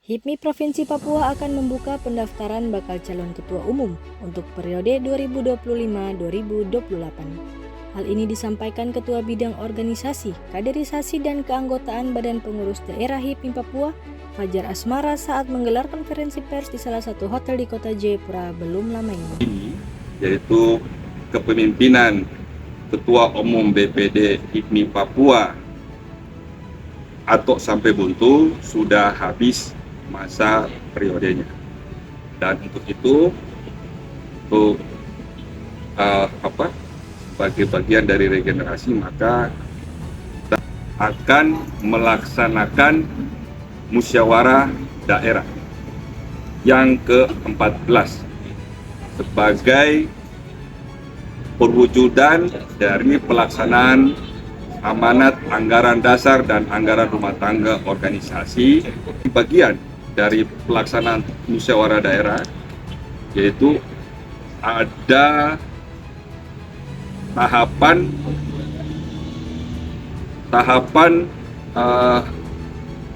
HIPMI Provinsi Papua akan membuka pendaftaran bakal calon ketua umum untuk periode 2025-2028. Hal ini disampaikan Ketua Bidang Organisasi, Kaderisasi dan Keanggotaan Badan Pengurus Daerah HIPMI Papua, Fajar Asmara saat menggelar konferensi pers di salah satu hotel di Kota Jayapura belum lama ini. Yaitu kepemimpinan Ketua Umum BPD HIPMI Papua atau sampai buntu sudah habis masa periodenya, dan untuk itu sebagai bagian dari regenerasi maka kita akan melaksanakan musyawarah daerah yang ke-14 sebagai perwujudan dari pelaksanaan amanat anggaran dasar dan anggaran rumah tangga organisasi. Bagian dari pelaksanaan musyawarah daerah yaitu ada tahapan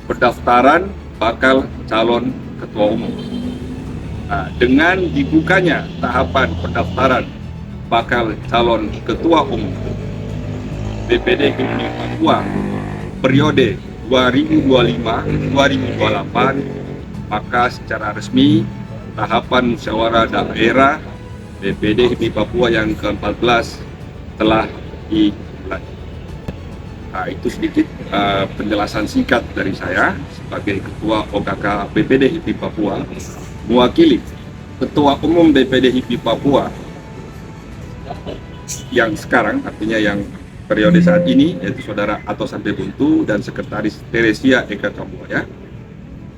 pendaftaran bakal calon ketua umum. Nah, dengan dibukanya tahapan pendaftaran bakal calon ketua umum BPD HIPMI Papua periode 2025-2028, maka secara resmi tahapan musyawarah daerah BPD HIPMI Papua yang ke-14 telah dimulai. Nah, itu sedikit penjelasan singkat dari saya sebagai Ketua OKK BPD HIPMI Papua, mewakili Ketua Umum BPD HIPMI Papua yang sekarang, artinya yang periode saat ini, yaitu Saudara Ato Sampai Buntu dan Sekretaris Teresia Eka Kambuaya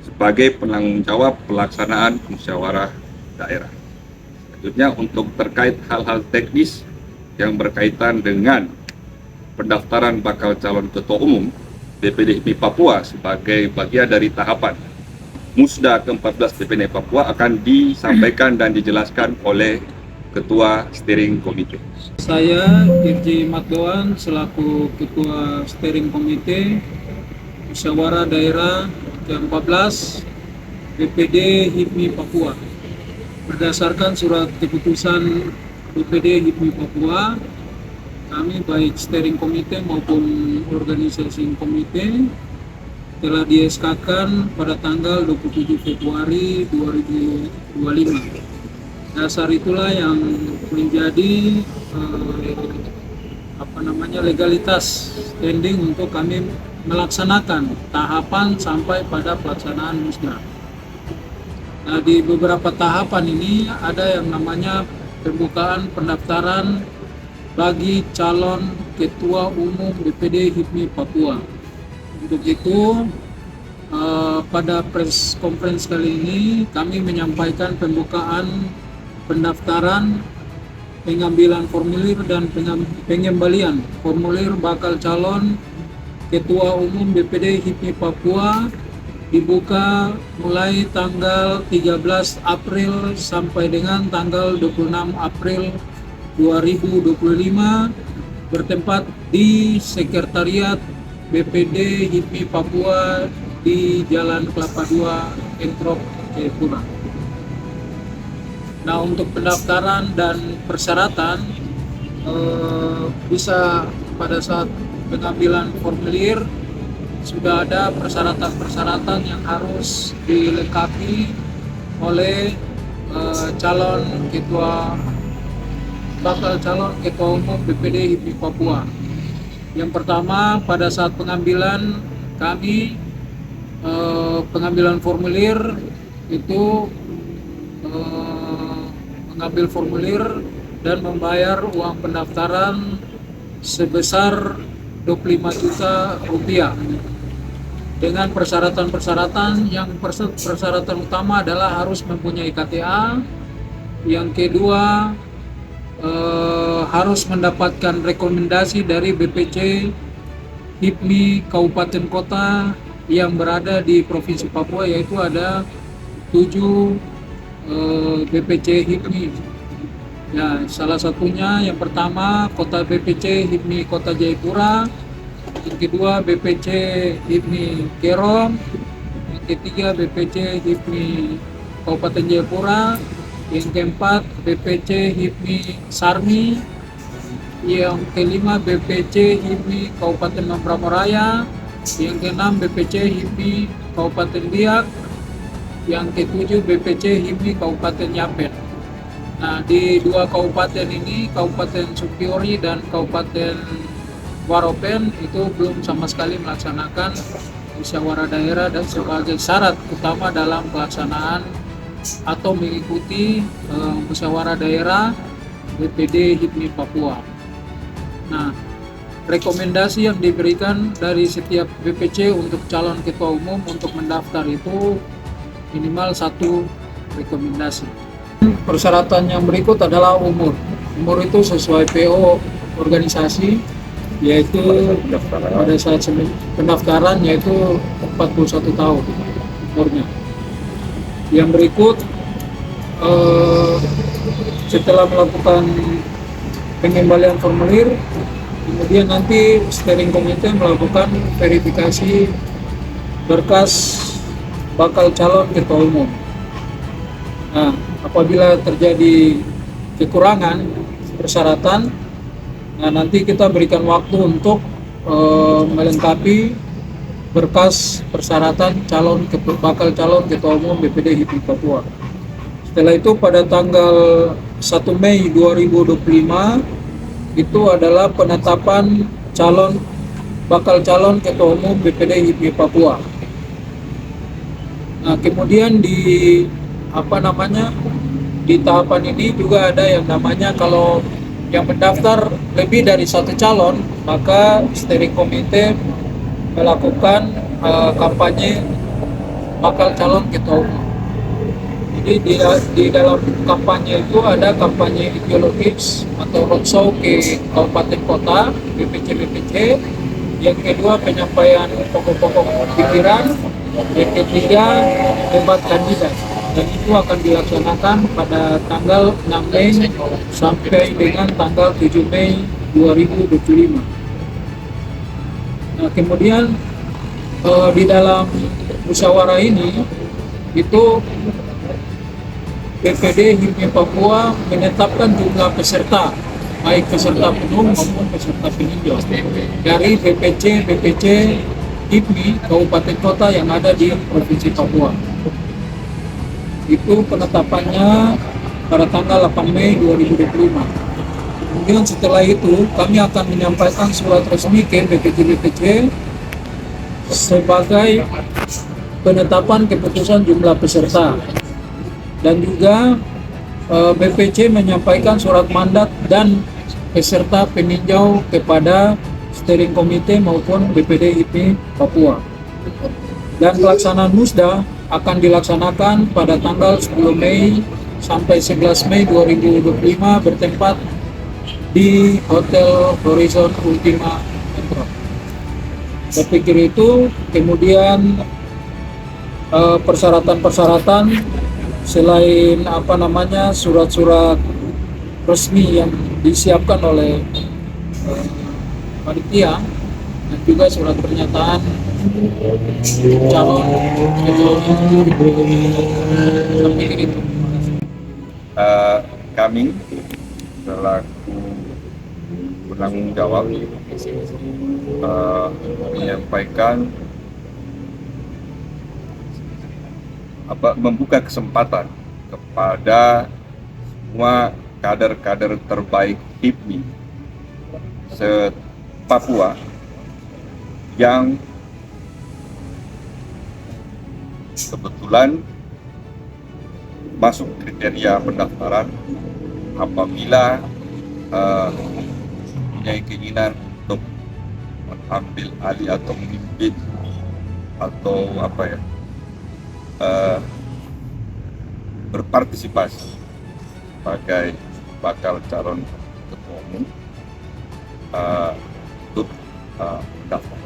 sebagai penanggung jawab pelaksanaan musyawarah daerah. Selanjutnya, untuk terkait hal-hal teknis yang berkaitan dengan pendaftaran bakal calon ketua umum BPD HIPMI Papua sebagai bagian dari tahapan Musda ke-14 BPD Papua akan disampaikan dan dijelaskan oleh Ketua Steering Komite. Saya Irji Matdoan selaku Ketua Steering Komite Musyawarah Daerah ke-14 BPD HIPMI Papua. Berdasarkan surat keputusan BPD HIPMI Papua, kami baik Steering Komite maupun Organizing Komite telah di SK-kan pada tanggal 27 Februari 2025. Dasar itulah yang menjadi legalitas standing untuk kami melaksanakan tahapan sampai pada pelaksanaan musda. Nah, di beberapa tahapan ini ada yang namanya pembukaan pendaftaran bagi calon ketua umum BPD HIPMI Papua. Untuk itu pada press conference kali ini kami menyampaikan pembukaan pendaftaran, pengambilan formulir dan pengembalian formulir bakal calon ketua umum BPD HIPMI Papua dibuka mulai tanggal 13 April sampai dengan tanggal 26 April 2025 bertempat di Sekretariat BPD HIPMI Papua di Jalan Kelapa II, Entrop, Jayapura. Nah, untuk pendaftaran dan persyaratan bisa pada saat pengambilan formulir sudah ada persyaratan-persyaratan yang harus dilengkapi oleh bakal calon ketua umum BPD HIPMI Papua. Yang pertama, pada saat pengambilan kami pengambilan formulir itu mengambil formulir dan membayar uang pendaftaran sebesar 25 juta rupiah dengan persyaratan-persyaratan. Yang persyaratan utama adalah harus mempunyai KTA, yang kedua harus mendapatkan rekomendasi dari BPC HIPMI Kabupaten Kota yang berada di Provinsi Papua, yaitu ada 7 BPC HIPMI. Ya, salah satunya yang pertama Kota BPC HIPMI Kota Jayapura, yang kedua BPC HIPMI Kerom, yang ketiga BPC HIPMI Kabupaten Jayapura, yang keempat BPC HIPMI Sarmi, yang kelima BPC HIPMI Kabupaten Mambramo Raya, yang keenam BPC HIPMI Kabupaten Biak, yang ketujuh BPC HIPMI Kabupaten Yapen. Nah, di dua kabupaten ini, Kabupaten Supiori dan Kabupaten Waropen, itu belum sama sekali melaksanakan musyawarah daerah dan sebagai syarat utama dalam pelaksanaan atau mengikuti musyawarah daerah BPD HIPMI Papua. Nah, rekomendasi yang diberikan dari setiap BPC untuk calon ketua umum untuk mendaftar itu minimal 1 rekomendasi. Persyaratan yang berikut adalah umur. Umur itu sesuai PO organisasi, yaitu pada saat pendaftaran yaitu 41 tahun umurnya. Yang berikut, setelah melakukan pengembalian formulir, kemudian nanti steering committee melakukan verifikasi berkas bakal calon ketua umum. Nah, apabila terjadi kekurangan persyaratan, nah nanti kita berikan waktu untuk melengkapi berkas persyaratan bakal calon ketua umum BPD HIPMI Papua. Setelah itu pada tanggal 1 Mei 2025 itu adalah penetapan bakal calon ketua umum BPD HIPMI Papua. Nah, kemudian di tahapan ini juga ada yang namanya, kalau yang mendaftar lebih dari 1 calon, maka steering committee melakukan kampanye bakal calon ketua umum. Jadi di dalam kampanye itu ada kampanye ideologis atau roadshow ke kabupaten kota, BPC. Yang kedua, penyampaian pokok-pokok pikiran. Yang ketiga, debat kandidat. Dan itu akan dilaksanakan pada tanggal 6 Mei sampai dengan tanggal 7 Mei 2025. Nah, kemudian di dalam musyawarah ini itu BPD HIPMI Papua menetapkan jumlah peserta, baik peserta penuh maupun peserta peninjau dari BPC HIPMI kabupaten kota yang ada di Provinsi Papua. Itu penetapannya pada tanggal 8 Mei 2025. Kemudian setelah itu kami akan menyampaikan surat resmi ke BPC sebagai penetapan keputusan jumlah peserta, dan juga BPC menyampaikan surat mandat dan peserta peninjau kepada steering committee maupun BPD HIPMI Papua. Dan pelaksanaan musda akan dilaksanakan pada tanggal 10 Mei sampai 11 Mei 2025 bertempat di Hotel Horizon Ultima Metro. Saya pikir itu. Kemudian persyaratan-persyaratan selain surat-surat resmi yang disiapkan oleh panitia, dan juga surat pernyataan calon itu. Kami selaku penanggung jawab menyampaikan membuka kesempatan kepada semua kader-kader terbaik HIPMI se-Papua yang kebetulan masuk kriteria pendaftaran apabila punya keinginan untuk mengambil alih atau memimpin atau berpartisipasi sebagai bakal calon ketua umum untuk mendaftar.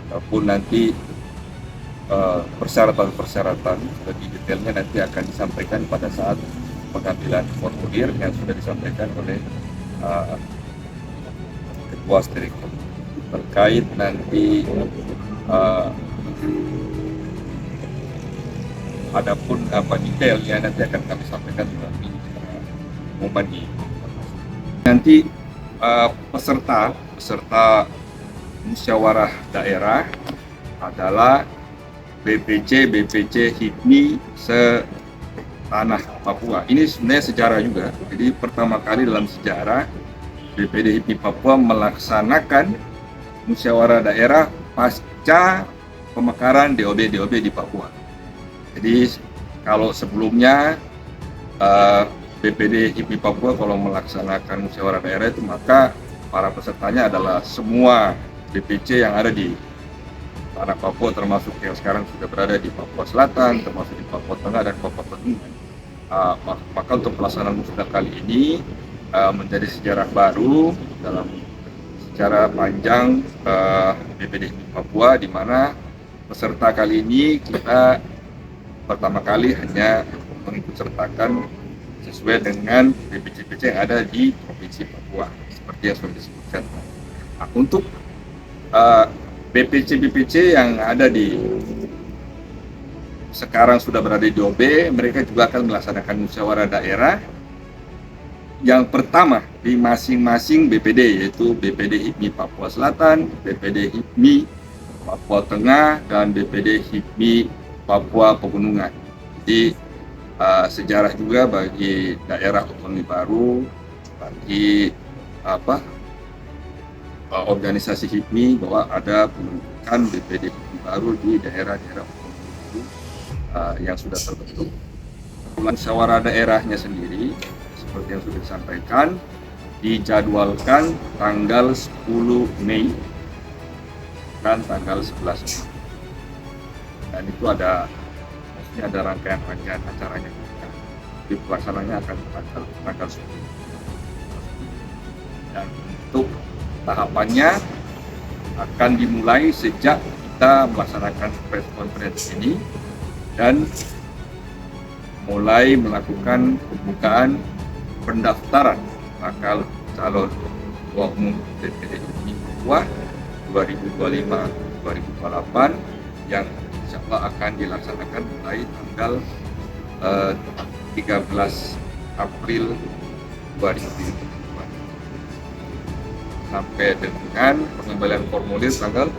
Walaupun nanti persyaratan-persyaratan lebih detailnya nanti akan disampaikan pada saat pengambilan formulir yang sudah disampaikan oleh ketua steering terkait nanti Adapun apa detailnya nanti akan kami sampaikan di pengumuman di nanti peserta musyawarah daerah adalah BPC HIPMI setanah Papua. Ini sebenarnya sejarah juga. Jadi pertama kali dalam sejarah BPD HIPMI Papua melaksanakan musyawarah daerah pasca pemekaran DOB di Papua. Jadi kalau sebelumnya BPD HIPMI Papua kalau melaksanakan musyawarah daerah itu maka para pesertanya adalah semua BPC yang ada di tanah Papua, termasuk yang sekarang sudah berada di Papua Selatan, termasuk di Papua Tengah dan Papua Pegunungan. Maka untuk pelaksanaan musda kali ini menjadi sejarah baru dalam sejarah panjang BPD Papua, di mana peserta kali ini kita pertama kali hanya mengikut sertakan sesuai dengan BPC-BPC yang ada di Provinsi Papua, seperti yang sudah disebutkan. Nah, untuk BPC yang ada di sekarang sudah berada di OB, mereka juga akan melaksanakan musyawarah daerah yang pertama di masing-masing BPD, yaitu BPD HIPMI Papua Selatan, BPD HIPMI Papua Tengah, dan BPD HIPMI Papua Pegunungan. Jadi sejarah juga bagi daerah otonomi baru, bagi organisasi HIPMI bahwa ada pembentukan BPD HIPMI baru di daerah-daerah otonomi yang sudah terbentuk. Musyawarah daerahnya sendiri seperti yang sudah disampaikan dijadwalkan tanggal 10 Mei dan tanggal 11 Mei. Dan itu ada rangkaian acaranya. Di pelaksananya akan tanggal 10. Dan untuk tahapannya akan dimulai sejak kita melaksanakan press conference ini dan mulai melakukan pembukaan pendaftaran bakal calon ketua umum BPD HIPMI Papua 2025-2028 yang insya Allah akan dilaksanakan mulai tanggal 13 April 2020 sampai dengan pengembalian formulir tanggal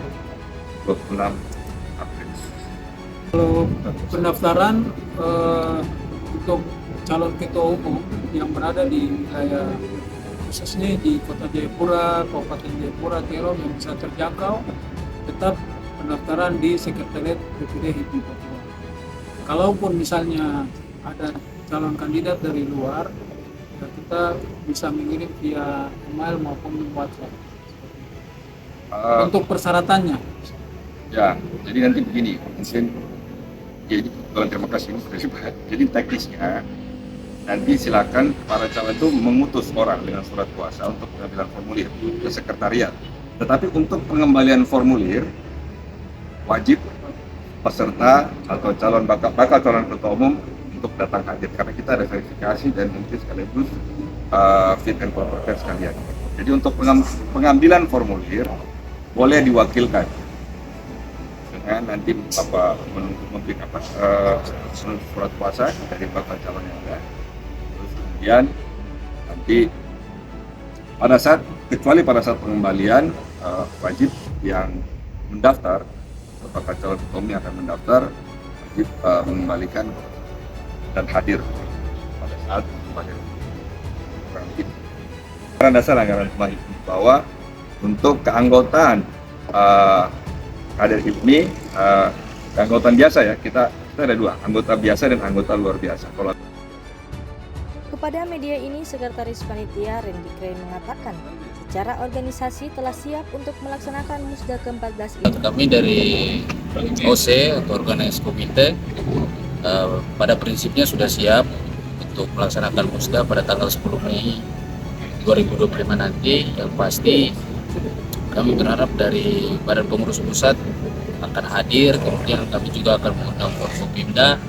26 April. Kalau pendaftaran untuk calon ketua umum yang berada di wilayah khususnya di Kota Jayapura, Kabupaten Jayapura, Terong yang bisa terjangkau, tetap pendaftaran di Sekretariat BPD HIPMI Papua. Kalaupun misalnya ada calon kandidat dari luar, ya kita bisa mengirim via email maupun WhatsApp. Untuk persyaratannya. Ya, jadi nanti begini, mungkin jadi terima kasih Pak. Jadi teknisnya nanti silakan para calon itu mengutus orang dengan surat kuasa untuk pengambilan formulir ke sekretariat. Tetapi untuk pengembalian formulir wajib peserta atau bakal calon ketua umum untuk datang hadir karena kita ada verifikasi dan mungkin sekaligus fit and proper test sekalian. Jadi untuk pengambilan formulir boleh diwakilkan dengan nanti memberi surat kuasa dari bakal calon yang ada. Terus kemudian nanti kecuali pada saat pengembalian wajib yang mendaftar bakal calon ketua umum yang akan mendaftar wajib mengembalikan dan hadir pada saat pengembalian. Karena dasar anggaran bahwa untuk keanggotaan kader HIPMI, keanggotaan biasa ya, kita ada dua, anggota biasa dan anggota luar biasa. Kepada media ini, Sekretaris Panitia Randy Crane mengatakan, secara organisasi telah siap untuk melaksanakan Musda ke-14 ini. Kami dari OC atau Organisasi Komite pada prinsipnya sudah siap untuk melaksanakan Musda pada tanggal 10 Mei 2025 nanti. Yang pasti kami berharap dari Badan Pengurus Pusat akan hadir, kemudian kami juga akan mengundang Forkopimda,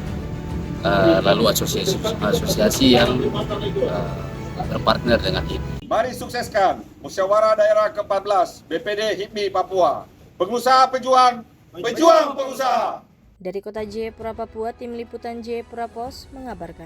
lalu asosiasi yang berpartner dengan HIPMI. Mari sukseskan musyawarah daerah ke-14 BPD HIPMI Papua. Pengusaha pejuang, pejuang pengusaha. Dari Kota Jayapura, Papua, Tim Liputan Jayapura Pos mengabarkan.